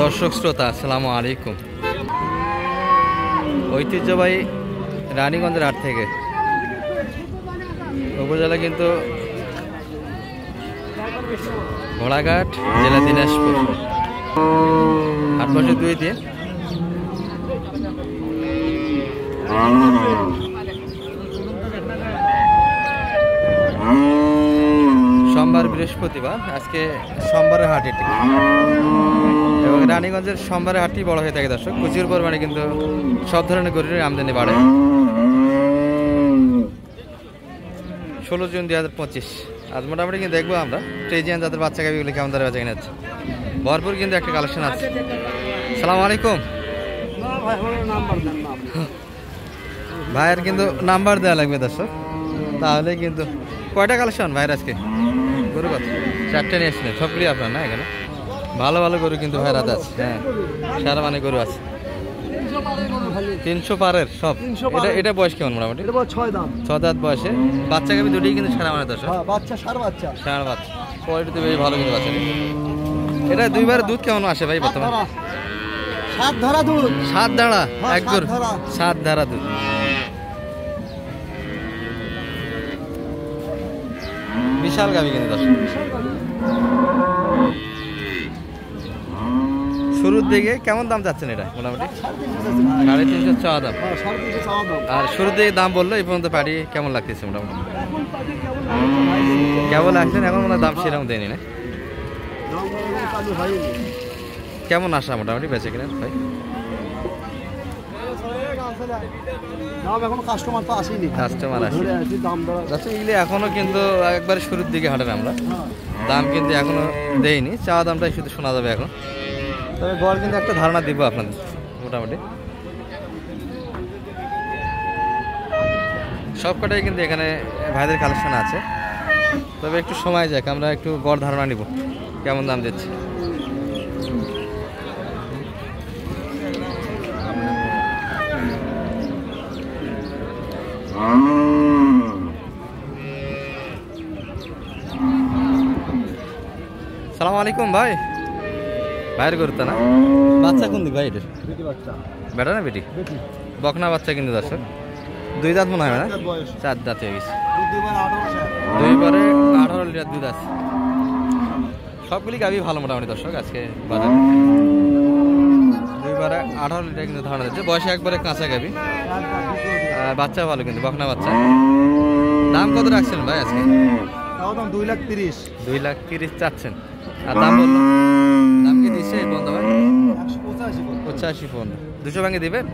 দর্শক শ্রোতা আসসালামু আলাইকুম। ঐতিহ্যবাহী রানীগঞ্জের হাট থেকে উপজেলা কিন্তু ঘোড়াঘাট, জেলা দিনাজপুর। হাট বছর 2 দিন, সোমবার বৃহস্পতিবার। আজকে সোমবারের হাট এটি, এবং রানীগঞ্জের সোমবারের হাটটি বড় হয়ে থাকে দর্শক। প্রচুর পরিমাণে কিন্তু সব ধরনের গরুর আমদানি বাড়ে। 16 জুন 2025। আজ মোটামুটি কিন্তু দেখবো আমরা ট্রেজিয়ান যাদের বাচ্চা গাভিগুলি কেমন ধরে বেচা কিনা আছে। ভরপুর কিন্তু একটা কালেকশন আছে। সালাম আলাইকুম ভাইয়ের কিন্তু নাম্বার দেওয়া লাগবে দর্শক, তাহলে কিন্তু। কয়টা কালেকশন ভাইয়ের আজকে? গরু কত? 4টে নিয়ে এসেছিলেন, সবগুলি আপনার না? এখানে ভালো ভালো গরু কিন্তু ভাইয়ের হাতে আছে। হ্যাঁ, সারা মানে গরু আছে 300 পারের সব। এটা বয়স কেমন? মোটামুটি 6 দাঁত বয়সে বাচ্চা গাভি দুটোই কিন্তু সারা মানে দর্শক। সারা বাচ্চা কোয়ালিটি তো বেশ ভালো কিন্তু বাচ্চা। এটা 2 বারে দুধ কেমন আসে ভাই বর্তমানে? 7 ধারা দুধ। 7 ধারা একদম 7 ধারা দুধ। বিশাল গাভি কিন্তু দর্শক। শুরুর দিকে কেমন দাম চাচ্ছেন এটা? মোটামুটি 350 চাওয়া দাম। আর শুরুর দিকে দাম বললো, এই পর্যন্ত পাড়ি কেমন লাগতেছে? মোটামুটি কেমন লাগছেন এখন? মনে দাম সেরকম দেয়নি না? কেমন আসা মোটামুটি বেঁচে কিনা ভাই? কাস্টমার আসে এগুলি এখনো কিন্তু একবারে শুরুর দিকে হাঁটেন আমরা। দাম কিন্তু এখনো দেয়নি, চাওয়া দামটাই শুধু শোনা যাবে এখন। তবে গড় কিন্তু একটা ধারণা দিব আপনাদের মোটামুটি। সবকটাই কিন্তু এখানে ভাইদের কালেকশন আছে, তবে একটু সময় যাক, আমরা একটু গড় ধারণা নিব কেমন দাম দিচ্ছে। সালাম আলাইকুম ভাই। ভাইয়ের গরু তো না? বাচ্চা কোন দিক ভাই? এটা বেটা না বেটি? বকনা বাচ্চা কিন্তু দর্শক। 2 দাঁত মনে হয় না? 4 দাঁত হয়ে গেছে। 2 বারে 18 লিটার দুধ আছে। সবগুলি গাভি ভালো মোটামুটি দর্শক আজকে বাজারে। 2 বারে 18 লিটার কিন্তু ধারণা দিচ্ছে। বয়সে একবারে কাঁচা গাভি, বাচ্চা ভালো কিন্তু বকনা বাচ্চা। দাম কত রাখছেন ভাই আজকে? 2,30,000। 2,30,000 চাচ্ছেন। আর দাম বললো, দাম কি দিচ্ছে বন্ধ ভাই? 85 ফোন। 200 ভাঙে দিবেন?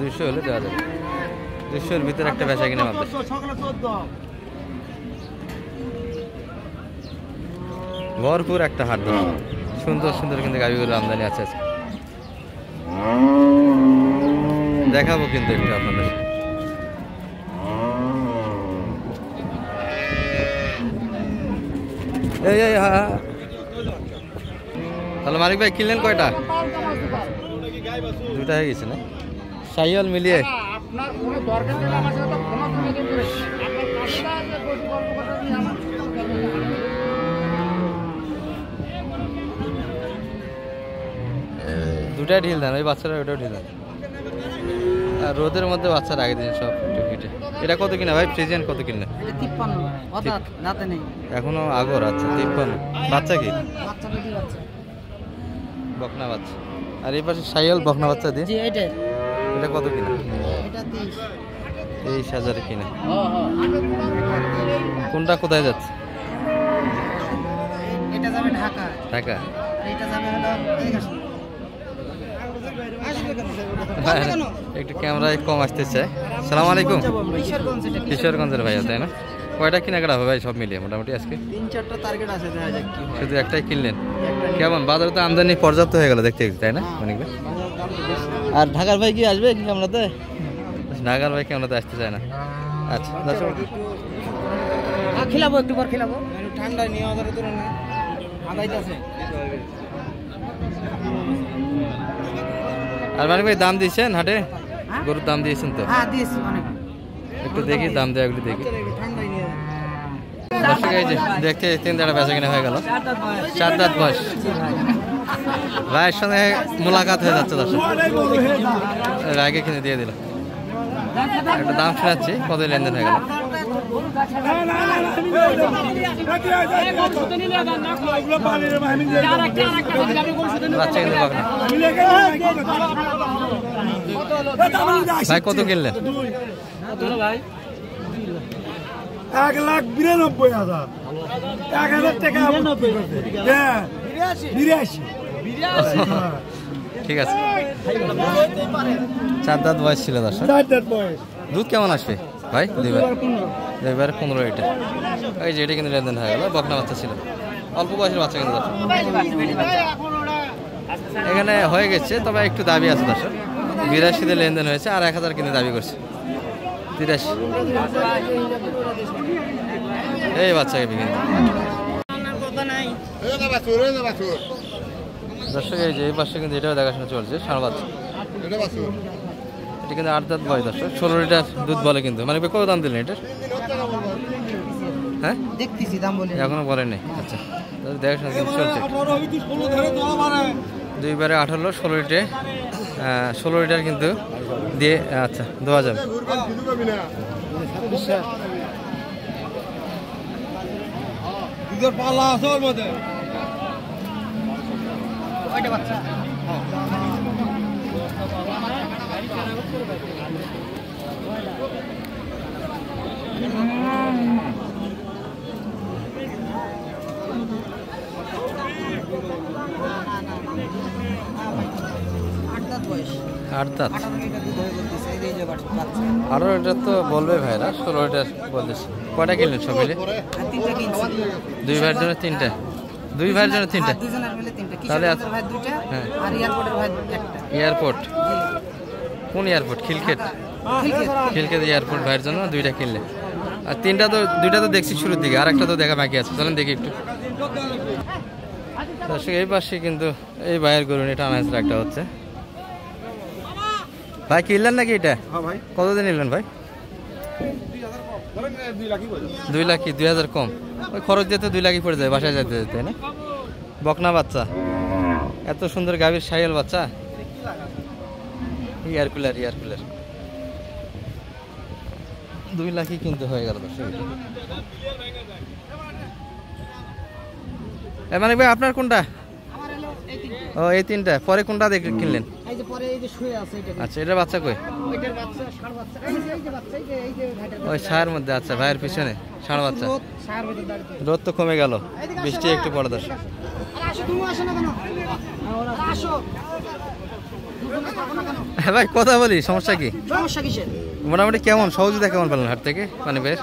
200 হলে দেওয়া যাবে। 200-এর ভিতরে একটা বেচা কিনে মাপবে। ভরপুর একটা হাট ধরা, সুন্দর সুন্দর কিন্তু গাভিগুলোর আমদানি আছে আজকে। দেখাবো কিন্তু একটু আপনাদের। তাহলে মালিক ভাই কিনলেন কয়টা? 2টা হয়ে গেছে না? সাইয়াল মিলিয়ে দুটাই ঢিল দেন, ওই বাচ্চারা ওটাও ঢিল দেন। আর রোদের মধ্যে বাচ্চারা আগে দিন সব কেটে। এটা কত কিনা ভাই? প্রেজেন্ট কত কিনলেন? এখনো আগর। আচ্ছা 53। বাচ্চা কি? বকনা বাচ্চা। আর এই পাশে সাইয়াল বকনা বাচ্চা দিয়ে। এটা কত কিনা? 23,000 কিনা। কোনটা কোথায় যাচ্ছে? এটা যাবে ঢাকা। ঢাকা। এটা যাবে হলো একটু ক্যামেরায় কম আসতেছে। সালাম আলাইকুম। কিশোরগঞ্জের ভাইয়া তাই না? কয়টা কেনাকাটা হবে ভাই সব মিলিয়ে মোটামুটি আজকে? 3-4টা টার্গেট আছে। শুধু একটাই কিনলেন? কেমন বাজারে তো আমদানি পর্যাপ্ত হয়ে গেল দেখতে দেখতে, তাই না? অনেক। আর ঢাকার ভাই কি আসবে কি ক্যামেরাতে? ঢাকার ভাই ক্যামেরাতে আসতে চায় না। আচ্ছা খেলাবো, একটু পর খেলাবো। ঠান্ডা নিয়ে আমাদের তো না আদাইতেছে। আর মানে ভাই দাম দিয়েছেন হাটে? গরুর দাম দিয়েছেন তো? হ্যাঁ দিয়েছি অনেক। একটু দেখি দাম দেওয়া, একটু দেখি। দর্শক এই যে দেখতে 3 দাঁড়া বেচা কিনা হয়ে গেল। 4 দাঁত বয়স। ভাইয়ের সঙ্গে মোলাকাত হয়ে যাচ্ছে দর্শক। রায়কে কিনে দিয়ে দিল। একটা দাম শোনাচ্ছি, কত লেনদেন হয়ে গেল। বাচ্চা কিন্তু বকনা। ভাই কত কিনলেন? 1,92,000 1,000 টাকা। ঠিক আছে। 4 দাঁত বয়স ছিল দর্শক। দুধ কেমন আসবে ভাই? 2/15 লিটার। এই যে এটা কিন্তু লেনদেন হয়ে গেল। বকনা বাচ্চা ছিল, অল্প বয়সের বাচ্চা কিন্তু দর্শক। এখানে হয়ে গেছে, তবে একটু দাবি আছে দর্শক। 82 লেনদেন হয়েছে, আর 1,000 কিন্তু দাবি করছে। 83 এই বাচ্চাকে বিক্রি। দর্শক এই যে এই পাশে কিন্তু এটাও দেখাশোনা চলছে। ষাঁড় বাচ্চা, এটা কিন্তু 8 দাঁত বয়স দর্শক। 16 লিটার দুধ বলে কিন্তু। মানে কত দাম দিলেন এটার? হ্যাঁ দেখতেছি দাম বলে এখনো বলেনি। আচ্ছা, দেখাশোনা কিন্তু চলছে। 2/18 16 লিটার কিন্তু দিয়ে আচ্ছা দেওয়া যাবে। পালা আছে ওর মধ্যে। বাচ্চা 8 দাঁত। 18 লিটার তো বলবে ভাইরা, 16 লিটার বলতেছে। কয়টা কিনলেন সব মিলে? 2 ভাইয়ের জন্য 3টা। 2 ভাইয়ের জন্য 3টা। তাহলে হ্যাঁ, এয়ারপোর্ট কোন এয়ারপোর্ট? খিলক্ষেত। খিলক্ষেত এয়ারপোর্ট ভাইয়ের জন্য 2টা কিনলে। আর 3টা তো 2টা তো দেখছি শুরুর দিকে, আর একটা তো দেখা বাকি আছে। চলেন দেখি একটু। দর্শক এই পাশে কিন্তু এই ভাইয়ের গরু এটা আনাইছিল একটা হচ্ছে। ভাই কিনলেন নাকি এটা? কতদিন নিলেন ভাই? 2 লাখ। 2,000 কম? ওই খরচ দিয়ে তো 2 লাখই পড়ে যায় বাসায় যেতে যেতে, না? বকনা বাচ্চা, এত সুন্দর গাভীর শাহিয়াল বাচ্চা। এয়ার কুলার 2 লাখই কিন্তু হয়ে গেল দর্শক। মানে ভাই আপনার কোনটা? ও এই 3টা। পরে কোনটা দেখে কিনলেন? আচ্ছা, এটার বাচ্চা কই? ওই ছায়ের মধ্যে। আচ্ছা, ভাইয়ের পিছনে ষাঁড় বাচ্চা। রোদ তো কমে গেল, বৃষ্টি একটু পড়ে দর্শক। ভাই কথা বলি, সমস্যা কি? মোটামুটি কেমন সহযোগিতা কেমন পেলেন হাট থেকে? মানে বেশ।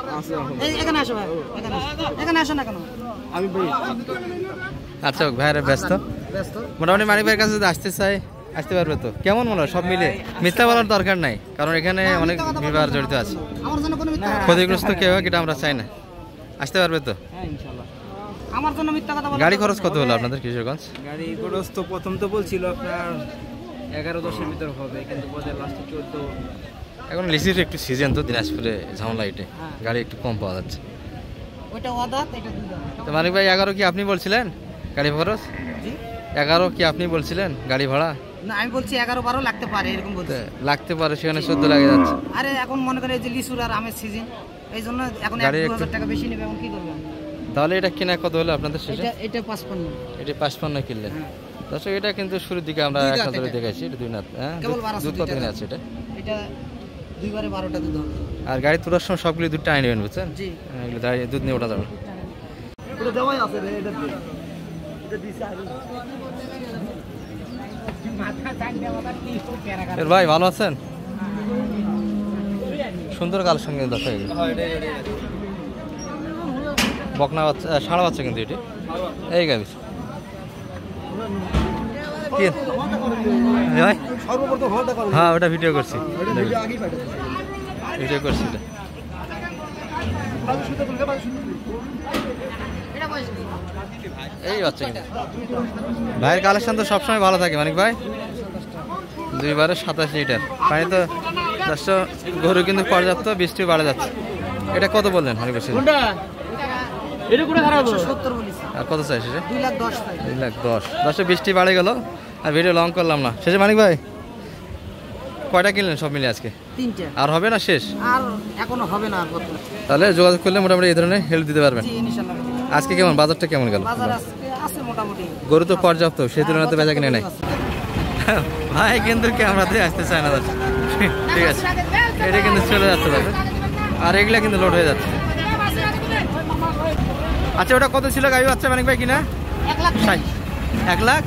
আচ্ছা, ভাইয়ের ব্যস্ত মোটামুটি। মানিক ভাইয়ের কাছে যদি আসতে চাই আসতে পারবে তো? কেমন মনে হয় সব মিলে? মিথ্যা বলার দরকার নাই, কারণ এখানে অনেক বিবাহ জড়িত আছে। ক্ষতিগ্রস্ত কেউ এটা আমরা চাই না। আসতে পারবে তো? গাড়ি খরচ কত হলো আপনাদের কিশোরগঞ্জ? গাড়ি খরচ তো প্রথম তো বলছিল আপনার 11-10-এর ভিতর হবে, কিন্তু পরে লাস্টে 14। এখন লিচির একটু সিজন তো, দিনাজপুরে ঝামেলা এটে, গাড়ি একটু কম পাওয়া যাচ্ছে। তো মানিক ভাই 11 কি আপনি বলছিলেন গাড়ি খরচ? 11 কি আপনি বলছিলেন গাড়ি ভাড়া? না, আমি বলছি 11-12 লাগতে পারে, এরকম বলছি। লাগতে পারে, সেখানে 14 লাগে যাচ্ছে। আরে এখন মনে করে যে লিচুর আর আমের সিজন, এই জন্য এখন 1-2,000 টাকা বেশি নেবে। এখন কি করবেন? তাহলে এটা কিনা কত হলো আপনাদের শেষে? এটা 55। এটা 55 কিনলেন। দর্শক এটা কিন্তু শুরুর দিকে আমরা 1 ধরে দেখাইছি। এটা 2 নাত। হ্যাঁ, দুধ কত কিনে আছে এটা? এটা 2/12টা দুধ হবে। আর গাড়ি তোলার সময় সবগুলো দুধটা আনি নেবেন, বুঝছেন? জি, এগুলো দুধ নিয়ে ওঠা যাবে। এটা দেওয়াই আছে রে, এটা দিছে আগে। ভাই ভালো আছেন? সুন্দর কালেকশন কিন্তু দর্শক। বকনা বাচ্চা, ষাঁড় বাচ্চা কিন্তু এটি। এই গাবি কি ভাই? হ্যাঁ, ওটা ভিডিও করছি, ভিডিও করছি এটা। এই বাচ্চা কিন্তু ভাইয়ের কালেকশন তো সবসময় ভালো থাকে মানিক ভাই। 2/27 লিটার পানি তো দর্শক। গরু কিন্তু পর্যাপ্ত, বৃষ্টি বাড়ে যাচ্ছে। এটা কত বললেন মানিক ভাই? আর কত চাই শেষে? 2,10,000 চাই। 2,10,000। দশে বৃষ্টি বাড়ে গেল আর ভিডিও লং করলাম না। শেষে মানিক ভাই কয়টা কিনলেন সব মিলে আজকে? 3টে। আর হবে না শেষ? আর এখনো হবে না আর কত। তাহলে যোগাযোগ করলে মোটামুটি এই ধরনের হেল্প দিতে পারবেন। জি ইনশাআল্লাহ। আজকে কেমন বাজারটা কেমন গেল? বাজার আজকে আছে মোটামুটি। গরু তো পর্যাপ্ত, সেই তুলনাতে বেচা কিনে নাই। ভাই কিন্তু ক্যামেরাতে আসতে চায় না দাদা। ঠিক আছে, এটা কিন্তু চলে যাচ্ছে দাদা, আর এগুলা কিন্তু লোড হয়ে যাচ্ছে। আচ্ছা ওটা কত ছিল গাড়ি বাচ্চা মানিক ভাই কিনা? 1,60,000। 1 লাখ?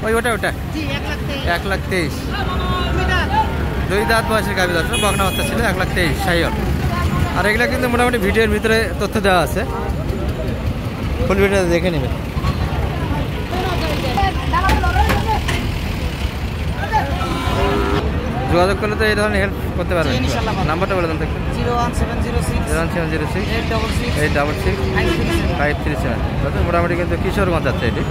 ওই ওটা জি 1,23,000। 1,23,000। 2 দাঁত বয়সের গাভী বাচ্চা, বকনা বাচ্চা ছিল 1,23,000 শাহিওয়াল। আর এগুলা কিন্তু মোটামুটি ভিডিওর ভিতরে তথ্য দেওয়া আছে, ফুল ভিডিও দেখে নেবেন। যোগাযোগ করলে তো এই ধরনের হেল্প করতে পারবেন। নাম্বারটা বলে দেন দেখুন। 01706 01706 866 866 537। 537। মোটামুটি কিন্তু কিশোরগঞ্জ আছে এটি।